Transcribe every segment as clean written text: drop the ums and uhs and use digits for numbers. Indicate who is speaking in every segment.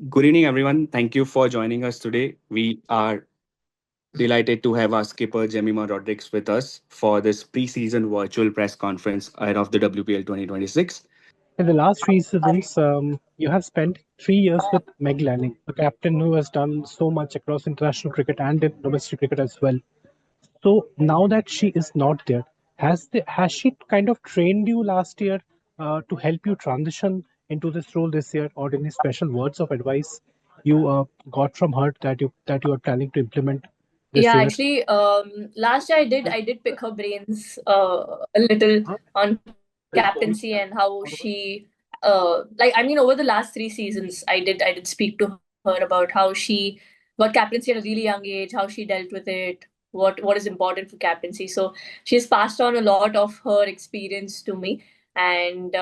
Speaker 1: Good evening, everyone. Thank you for joining us today. We are delighted to have our skipper, Jemimah Rodrigues, with us for this preseason virtual press conference ahead of the WPL 2026.
Speaker 2: In the last three seasons, you have spent 3 years with Meg Lanning, a captain who has done so much across international cricket and in domestic cricket as well. So now that she is not there, has she kind of trained you last year to help you transition into this role this year, or any special words of advice you got from her that you are planning to implement this
Speaker 3: Yeah,
Speaker 2: year?
Speaker 3: actually, last year I did pick her brains a little on captaincy and how she over the last 3 seasons I did speak to her about how she got captaincy at a really young age, how she dealt with it, what is important for captaincy. So she's passed on a lot of her experience to me, and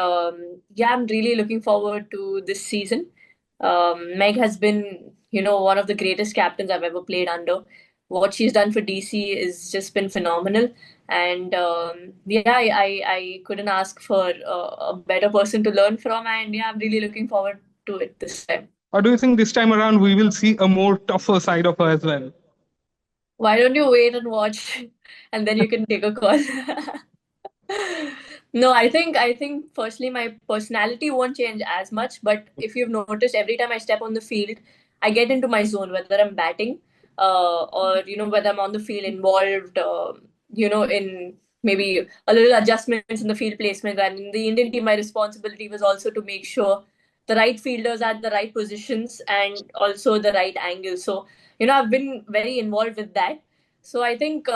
Speaker 3: yeah, I'm really looking forward to this season. Meg has been, one of the greatest captains I've ever played under. What she's done for DC has just been phenomenal. And yeah, I couldn't ask for a better person to learn from. And yeah, I'm really looking forward to it this time.
Speaker 4: Or do you think this time around we will see a more tougher side of her as well?
Speaker 3: Why don't you wait and watch, and then you can take a call? No, I think firstly my personality won't change as much, but if you've noticed, every time I step on the field, I get into my zone, whether I'm batting, or whether I'm on the field involved, in maybe a little adjustments in the field placement. And in the Indian team, my responsibility was also to make sure the right fielders are at the right positions and also the right angle. So I've been very involved with that. So I think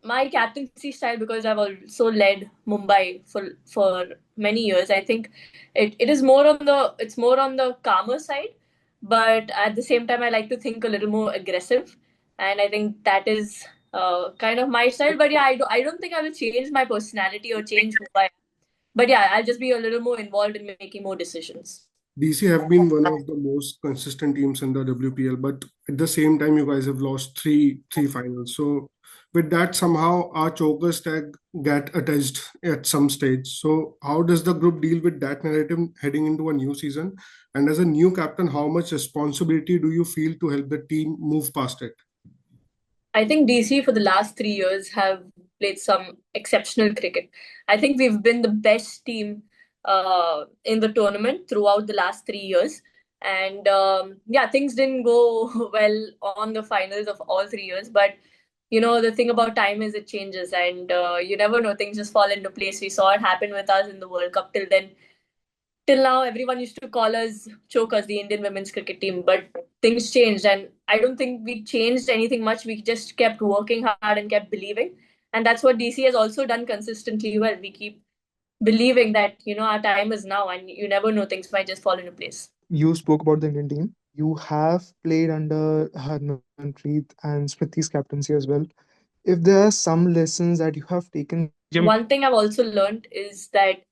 Speaker 3: my captaincy style, because I've also led Mumbai for many years, I think it is more on the calmer side, but at the same time I like to think a little more aggressive, and I think that is kind of my style. But yeah, I don't think I will change my personality or change who I am. But yeah, I'll just be a little more involved in making more decisions.
Speaker 5: DC have been one of the most consistent teams in the WPL, but at the same time, you guys have lost three finals. So with that, somehow our chokers tag get attached at some stage. So how does the group deal with that narrative heading into a new season? And as a new captain, how much responsibility do you feel to help the team move past it?
Speaker 3: I think DC for the last 3 years have played some exceptional cricket. I think we've been the best team in the tournament throughout the last 3 years. And yeah, things didn't go well on the finals of all 3 years. But the thing about time is it changes, and you never know. Things just fall into place. We saw it happen with us in the World Cup. Till now, everyone used to call us chokers, the Indian women's cricket team, but things changed, and I don't think we changed anything much. We just kept working hard and kept believing, and that's what DC has also done consistently well. We keep believing that our time is now, and you never know, things might just fall into place.
Speaker 6: You spoke about the Indian team. You have played under Harmanpreet and Smriti's captaincy as well. If there are some lessons that you have taken
Speaker 3: One thing I've also learned is that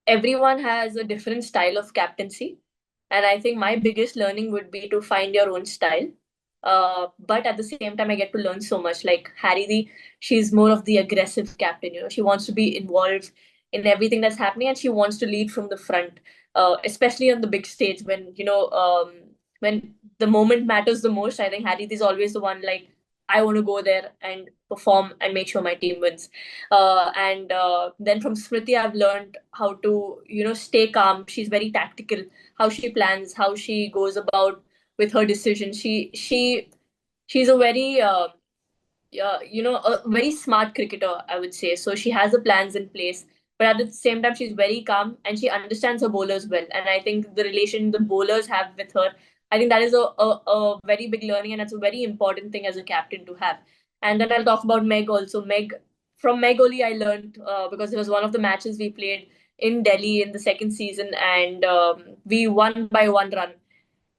Speaker 3: everyone has a different style of captaincy. And I think my biggest learning would be to find your own style. But at the same time, I get to learn so much. Like Harry, she's more of the aggressive captain. She wants to be involved in everything that's happening, and she wants to lead from the front, especially on the big stage when the moment matters the most. I think Harry is always the one like, I want to go there and perform and make sure my team wins. And then from Smriti, I've learned how to, stay calm. She's very tactical, how she plans, how she goes about with her decisions. She's a very, a very smart cricketer, I would say. So she has the plans in place. But at the same time, she's very calm and she understands her bowlers well. And I think the relation the bowlers have with her, I think that is a very big learning, and that's a very important thing as a captain to have. And then I'll talk about Meg also. From Meg only I learned, because it was one of the matches we played in Delhi in the second season, and we won by 1 run.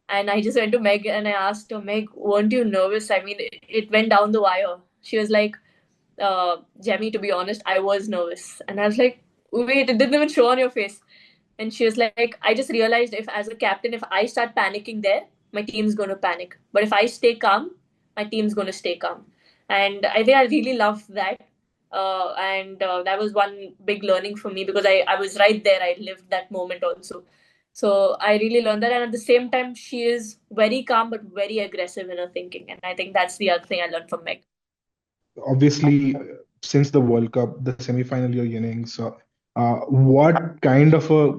Speaker 3: And I just went to Meg and I asked her, Meg, weren't you nervous? I mean, it went down the wire. She was like, Jemmy, to be honest, I was nervous. And I was like, wait, it didn't even show on your face. And she was like, I just realized if, as a captain, if I start panicking there, my team's going to panic. But if I stay calm, my team's going to stay calm. And I think I really loved that. And that was one big learning for me, because I was right there. I lived that moment also. So I really learned that. And at the same time, she is very calm but very aggressive in her thinking. And I think that's the other thing I learned from Meg.
Speaker 4: Obviously, since the World Cup, the semi-final year innings, what kind of a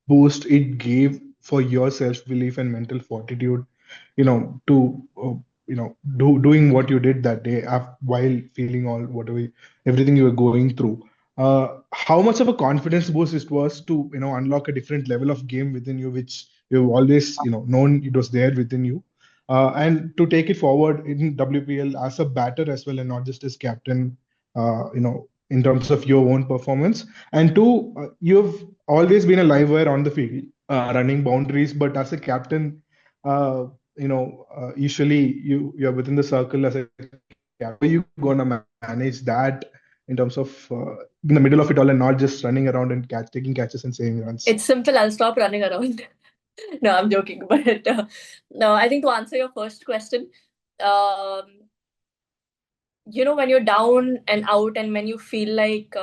Speaker 4: boost it gave for your self-belief and mental fortitude, to doing what you did that day while feeling all whatever everything you were going through. How much of a confidence boost it was to unlock a different level of game within you, which you've always known it was there within you, and to take it forward in WPL as a batter as well, and not just as captain, in terms of your own performance. And two, you've always been a live wire on the field, running boundaries, but as a captain, usually you're within the circle as a captain. How are you gonna manage that in terms of in the middle of it all and not just running around and taking catches and saving runs?
Speaker 3: It's simple. I'll stop running around. No, I'm joking. But no, I think to answer your first question, um, when you're down and out and when you feel like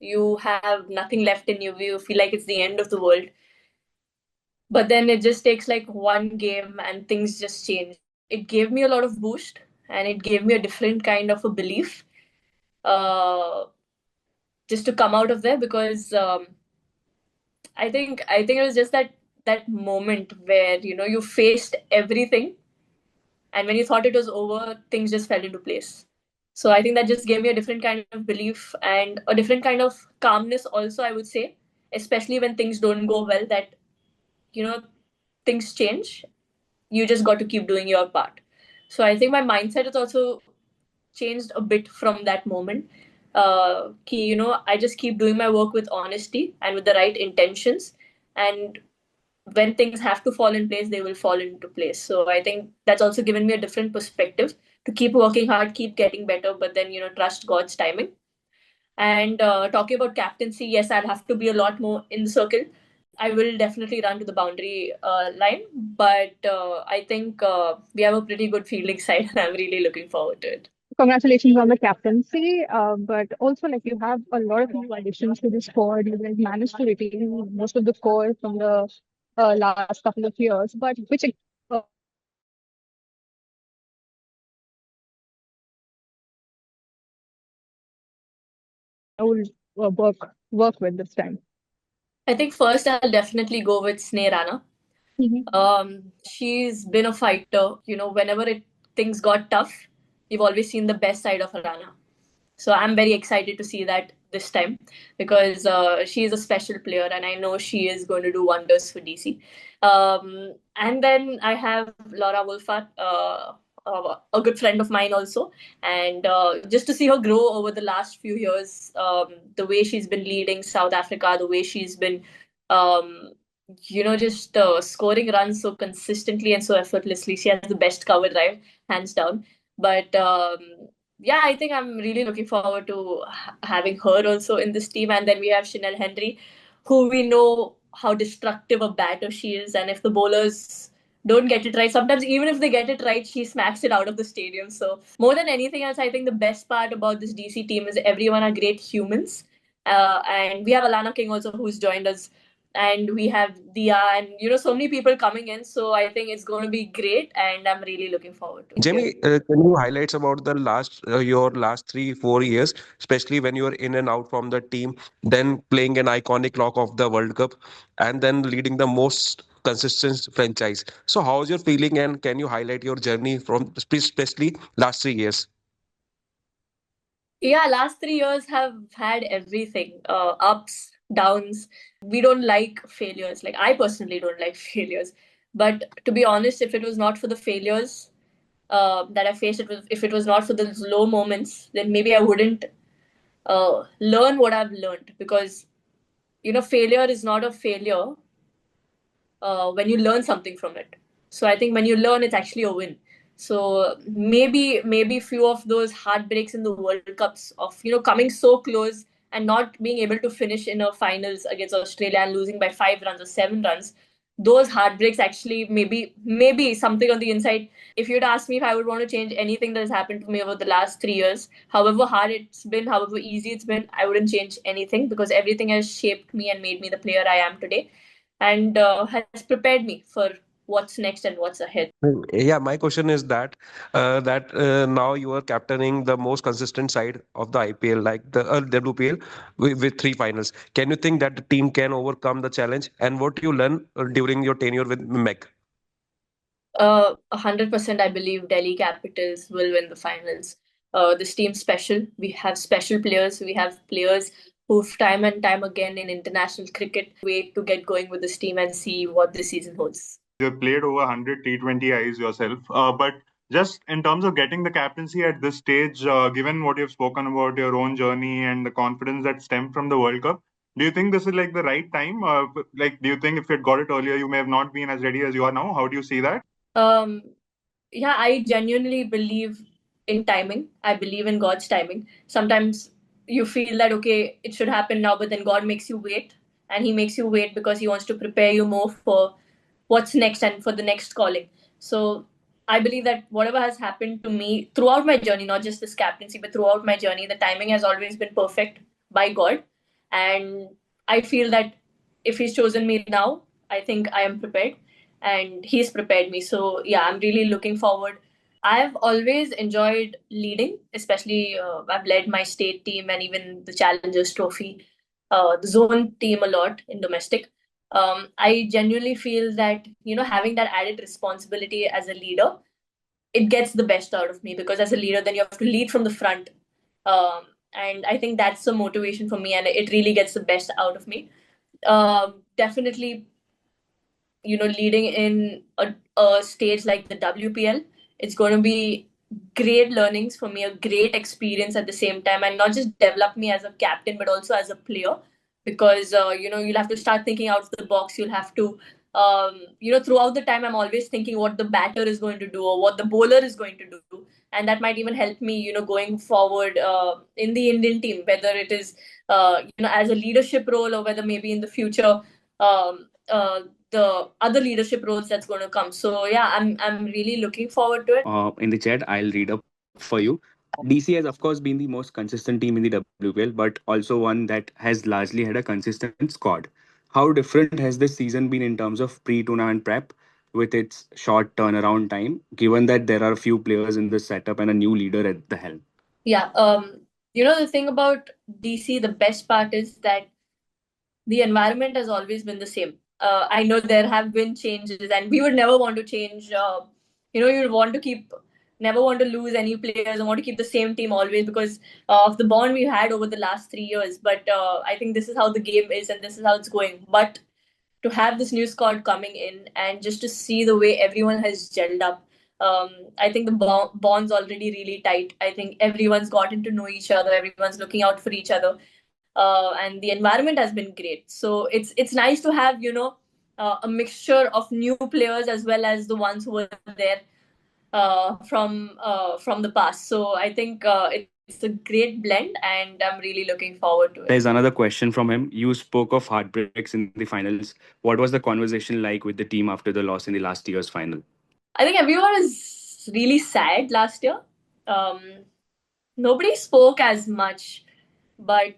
Speaker 3: you have nothing left in you feel like it's the end of the world. But then it just takes like one game and things just change. It gave me a lot of boost and it gave me a different kind of a belief uh, just to come out of there because I think it was just that moment where you faced everything, and when you thought it was over, things just fell into place. So I think that just gave me a different kind of belief and a different kind of calmness also, I would say, especially when things don't go well, that you know things change. You just got to keep doing your part. So I think my mindset has also changed a bit from that moment. I just keep doing my work with honesty and with the right intentions, and when things have to fall in place, they will fall into place. So I think that's also given me a different perspective to keep working hard, keep getting better, but then trust God's timing. And talking about captaincy, yes, I'll have to be a lot more in the circle. I will definitely run to the boundary line, but I think we have a pretty good fielding side, and I'm really looking forward to it.
Speaker 7: Congratulations on the captaincy, but also like you have a lot of new additions to the squad. You guys managed to retain most of the core from the last couple of years. But which I will work with this time.
Speaker 3: I think first I'll definitely go with Sneha. She's been a fighter. Whenever things got tough, you've always seen the best side of Rana. So I'm very excited to see that this time because she is a special player and I know she is going to do wonders for DC. And then I have Laura Wolfart, a good friend of mine also. And just to see her grow over the last few years, the way she's been leading South Africa, the way she's been, um, just scoring runs so consistently and so effortlessly. She has the best cover drive, hands down. But yeah, I think I'm really looking forward to having her also in this team. And then we have Chanel Henry, who we know how destructive a batter she is. And if the bowlers don't get it right, sometimes even if they get it right, she smacks it out of the stadium. So more than anything else, I think the best part about this DC team is everyone are great humans. And we have Alana King also who's joined us. And we have Dia and so many people coming in. So I think it's going to be great, and I'm really looking forward to it.
Speaker 8: Jamie, can you highlights about the last your last 3 4 years, especially when you were in and out from the team, then playing an iconic lock of the World Cup, and then leading the most consistent franchise. So, how's your feeling, and can you highlight your journey from especially last 3 years?
Speaker 3: Yeah, last 3 years have had everything, ups, downs. We don't like failures. Like, I personally don't like failures. But to be honest, if it was not for the failures that I faced, if it was not for those low moments, then maybe I wouldn't learn what I've learned. Because, failure is not a failure when you learn something from it. So I think when you learn, it's actually a win. So maybe few of those heartbreaks in the World Cups of coming so close and not being able to finish in a finals against Australia and losing by 5 runs or 7 runs. Those heartbreaks actually maybe something on the inside. If you'd ask me if I would want to change anything that has happened to me over the last 3 years, however hard it's been, however easy it's been, I wouldn't change anything because everything has shaped me and made me the player I am today. and has prepared me for what's next and what's ahead.
Speaker 8: Yeah, my question is that now you are captaining the most consistent side of the IPL, like the WPL, with three finals. Can you think that the team can overcome the challenge? And what you learn during your tenure with Meg?
Speaker 3: 100%, I believe Delhi Capitals will win the finals. This team's special. We have special players. We have players who've time and time again in international cricket. Wait to get going with this team and see what this season holds.
Speaker 9: You've played over 100 T20 Is yourself, but just in terms of getting the captaincy at this stage, given what you've spoken about your own journey and the confidence that stemmed from the World Cup, do you think this is like the right time? Like, do you think if you'd got it earlier, you may have not been as ready as you are now? How do you see that?
Speaker 3: Um, yeah, I genuinely believe in timing. I believe in God's timing. Sometimes you feel that, okay, it should happen now, but then God makes you wait. And He makes you wait because He wants to prepare you more for what's next and for the next calling. So I believe that whatever has happened to me throughout my journey, not just this captaincy, but throughout my journey, the timing has always been perfect by God. And I feel that if He's chosen me now, I think I am prepared and He's prepared me. So yeah, I'm really looking forward. I've always enjoyed leading, especially I've led my state team and even the Challengers Trophy, the zone team a lot in domestic. I genuinely feel that having that added responsibility as a leader, it gets the best out of me because as a leader, then you have to lead from the front, and I think that's the motivation for me, and it really gets the best out of me. Definitely, leading in a stage like the WPL, it's going to be great learnings for me, a great experience at the same time, and not just develop me as a captain, but also as a player. Because you'll have to start thinking out of the box. You'll have to, throughout the time, I'm always thinking what the batter is going to do or what the bowler is going to do, and that might even help me, going forward in the Indian team, whether it is, as a leadership role or whether maybe in the future. The other leadership roles that's going to come. So yeah, I'm really looking forward to it.
Speaker 1: In the chat. I'll read up for you. DC has, of course, been the most consistent team in the WPL, but also one that has largely had a consistent squad. How different has this season been in terms of pre tournament prep with its short turnaround time, given that there are a few players in the setup and a new leader at the helm?
Speaker 3: Yeah, the thing about DC, the best part is that the environment has always been the same. I know there have been changes, and we would never want to change. You would want to keep, never want to lose any players, and want to keep the same team always because of the bond we've had over the last 3 years. But I think this is how the game is, and this is how it's going. But to have this new squad coming in and just to see the way everyone has gelled up, I think the bond's already really tight. I think everyone's gotten to know each other. Everyone's looking out for each other, and the environment has been great. So it's nice to have a mixture of new players as well as the ones who were there from the past. So I think it's a great blend, and I'm really looking forward to it.
Speaker 1: There's another question from him. You spoke of heartbreaks in the finals. What was the conversation like with the team after the loss in the last year's final?
Speaker 3: I think everyone is really sad last year. Um, Nobody spoke as much, but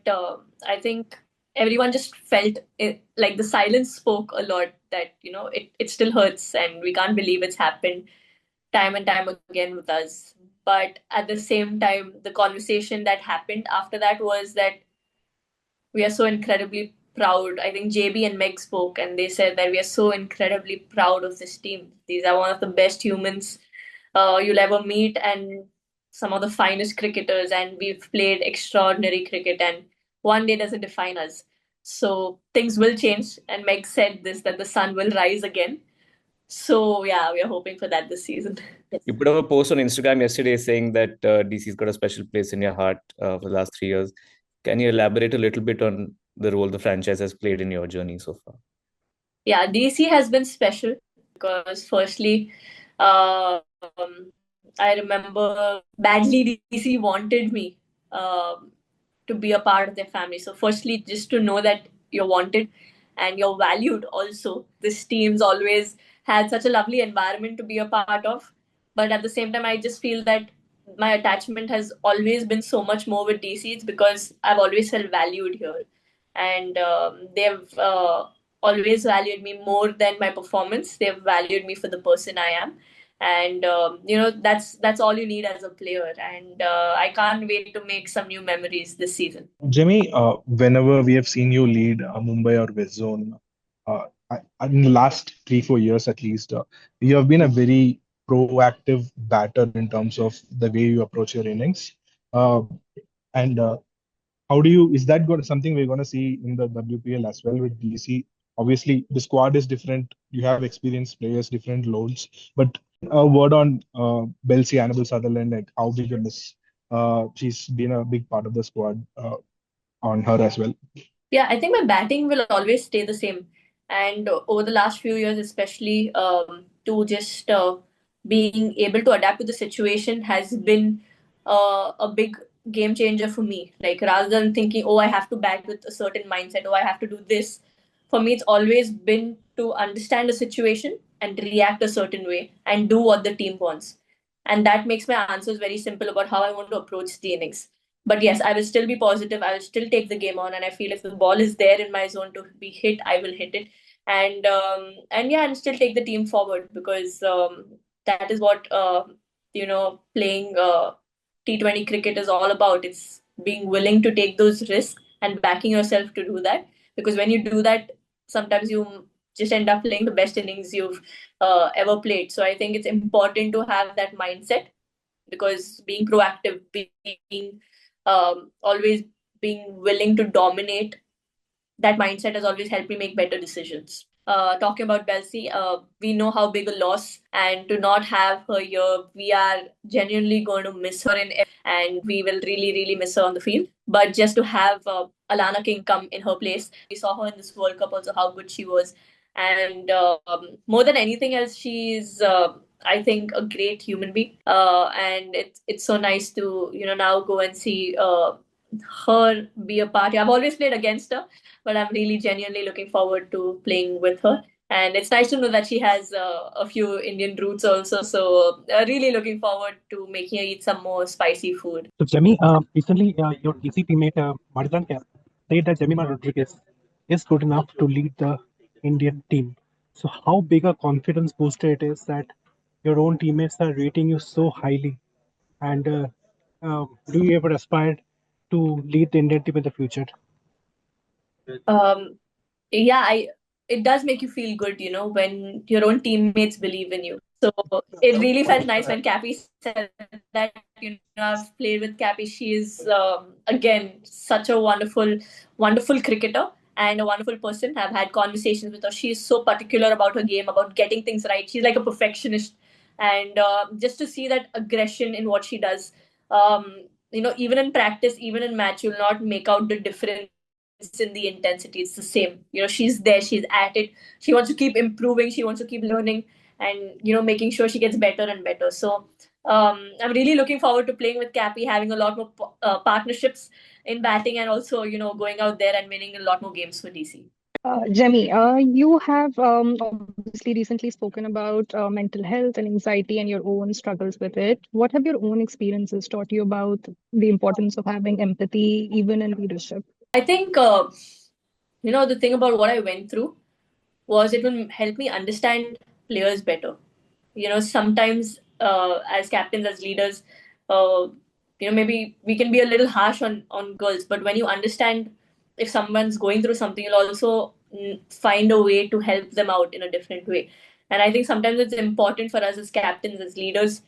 Speaker 3: I think everyone just felt it, like the silence spoke a lot. That it still hurts, and we can't believe it's happened time and time again with us. But at the same time, the conversation that happened after that was that we are so incredibly proud. I think JB and Meg spoke and they said that we are so incredibly proud of this team. These are one of the best humans you'll ever meet and some of the finest cricketers, and we've played extraordinary cricket, and one day doesn't define us. So things will change, and Meg said this, that the sun will rise again. So yeah, we are hoping for that this season.
Speaker 10: You put up a post on Instagram yesterday saying that DC's got a special place in your heart for the last 3 years. Can you elaborate a little bit on the role the franchise has played in your journey so far?
Speaker 3: Yeah, DC has been special because firstly, um, I remember badly DC wanted me to be a part of their family. So firstly, just to know that you're wanted and you're valued also. This team's always had such a lovely environment to be a part of. But at the same time, I just feel that my attachment has always been so much more with DC. It's because I've always felt valued here. And they've always valued me more than my performance. They've valued me for the person I am. And that's all you need as a player. And I can't wait to make some new memories this season.
Speaker 4: Jimmy, whenever we have seen you lead Mumbai or West Zone, in the last 3, 4 years at least, you have been a very proactive batter in terms of the way you approach your innings. Uh, and How do you, is that going something we're going to see in the WPL as well with DC? Obviously, the squad is different. You have experienced players, different loads. But a word on Belsi Annabelle Sutherland, like how big a miss. She's been a big part of the squad on her as well.
Speaker 3: Yeah, I think my batting will always stay the same. And over the last few years, especially, to just being able to adapt to the situation has been a big game changer for me. Like, rather than thinking, oh, I have to bat with a certain mindset, oh, I have to do this. For me, it's always been to understand the situation and react a certain way and do what the team wants. And that makes my answers very simple about how I want to approach the innings. But yes, I will still be positive. I will still take the game on, and I feel if the ball is there in my zone to be hit, I will hit it, and yeah, and still take the team forward because that is what playing T20 cricket is all about. It's being willing to take those risks and backing yourself to do that. Because when you do that, sometimes you just end up playing the best innings you've ever played. So I think it's important to have that mindset because being proactive, being always being willing to dominate, that mindset has always helped me make better decisions. Talking about Belsi, we know how big a loss, and to not have her here, we are genuinely going to miss her and we will really, really miss her on the field. But just to have Alana King come in her place, we saw her in this World Cup also how good she was, and more than anything else, she's I think a great human being, and it's so nice to now go and see her be a part. I've always played against her, but I'm really genuinely looking forward to playing with her. And it's nice to know that she has a few Indian roots also. So really looking forward to making her eat some more spicy food.
Speaker 2: So, Jemmy, recently your DC teammate Marzan Cap said that Jemimah Rodrigues is good enough to lead the Indian team. So, how big a confidence booster it is that your own teammates are rating you so highly? And do you ever aspire to lead the Indian team in the future?
Speaker 3: Um, yeah, it does make you feel good, when your own teammates believe in you. So it really felt nice when Cappy said that, I've played with Cappy. She is, again, such a wonderful, wonderful cricketer and a wonderful person. I've had conversations with her. She's so particular about her game, about getting things right. She's like a perfectionist. And just to see that aggression in what she does, even in practice, even in match, you'll not make out the difference in the intensity. It's the same. She's there, she's at it. She wants to keep improving, she wants to keep learning and, making sure she gets better and better. So I'm really looking forward to playing with Cappy, having a lot more partnerships in batting and also, going out there and winning a lot more games for DC.
Speaker 7: Jemmy, you have obviously recently spoken about mental health and anxiety and your own struggles with it. What have your own experiences taught you about the importance of having empathy, even in leadership?
Speaker 3: I think, the thing about what I went through was it will help me understand players better. Sometimes as captains, as leaders, maybe we can be a little harsh on girls, but when you understand if someone's going through something, you'll also find a way to help them out in a different way. And I think sometimes it's important for us as captains, as leaders,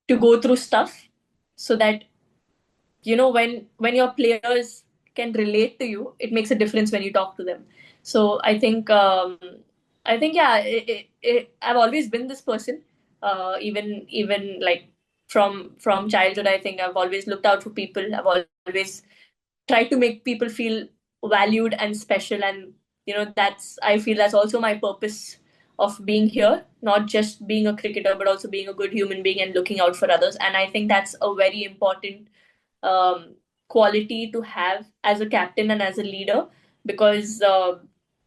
Speaker 3: to go through stuff so that when your players can relate to you, it makes a difference when you talk to them. So I think yeah, I've always been this person, even like from childhood. I think I've always looked out for people. I've always tried to make people feel valued and special, and that's, I feel that's also my purpose of being here, not just being a cricketer but also being a good human being and looking out for others. And I think that's a very important um, quality to have as a captain and as a leader, because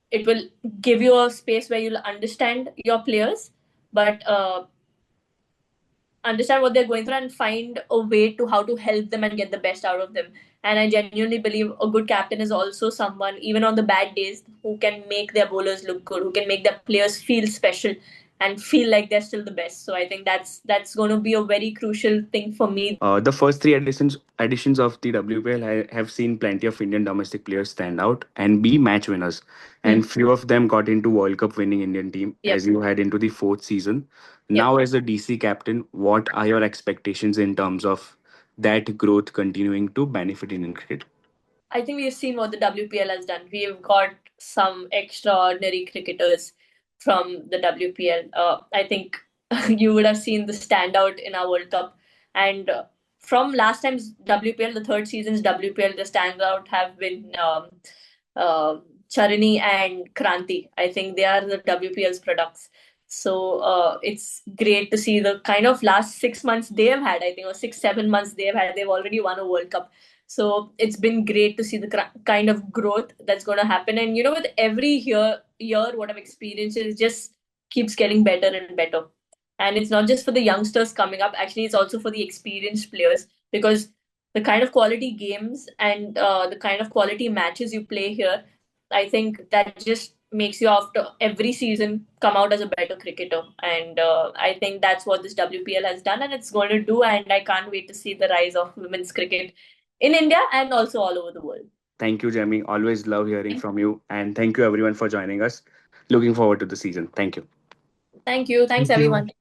Speaker 3: it will give you a space where you'll understand your players, but understand what they're going through and find a way to how to help them and get the best out of them. And I genuinely believe a good captain is also someone, even on the bad days, who can make their bowlers look good, who can make their players feel special and feel like they're still the best. So I think that's going to be a very crucial thing for me.
Speaker 1: The first three editions of the WPL have seen plenty of Indian domestic players stand out and be match winners,
Speaker 3: Hmm.
Speaker 1: and few of them got into World Cup winning Indian team.
Speaker 3: Yep.
Speaker 1: As you head into the fourth season,
Speaker 3: Yep.
Speaker 1: now as a DC captain, what are your expectations in terms of that growth continuing to benefit Indian cricket?
Speaker 3: I think we've seen what the WPL has done. We've got some extraordinary cricketers from the WPL. I think you would have seen the standout in our World Cup. And from last time's WPL, the third season's WPL, the standout have been uh, Charani and Kranti. I think they are the WPL's products. So it's great to see the kind of last 6 months they have had. I think, or 6, 7 months they have had. They've already won a World Cup. So it's been great to see the kind of growth that's going to happen. And with every year, what I've experienced is just keeps getting better and better. And it's not just for the youngsters coming up. Actually, it's also for the experienced players, because the kind of quality games and the kind of quality matches you play here, I think that just makes you after every season come out as a better cricketer. And I think that's what this WPL has done, and it's going to do. And I can't wait to see the rise of women's cricket in India and also all over the world.
Speaker 1: Thank you, Jamie. Always love hearing from you, and thank you everyone for joining us. Looking forward to the season. Thank you.
Speaker 3: Thank you. Thanks,
Speaker 4: Thank you.
Speaker 3: everyone.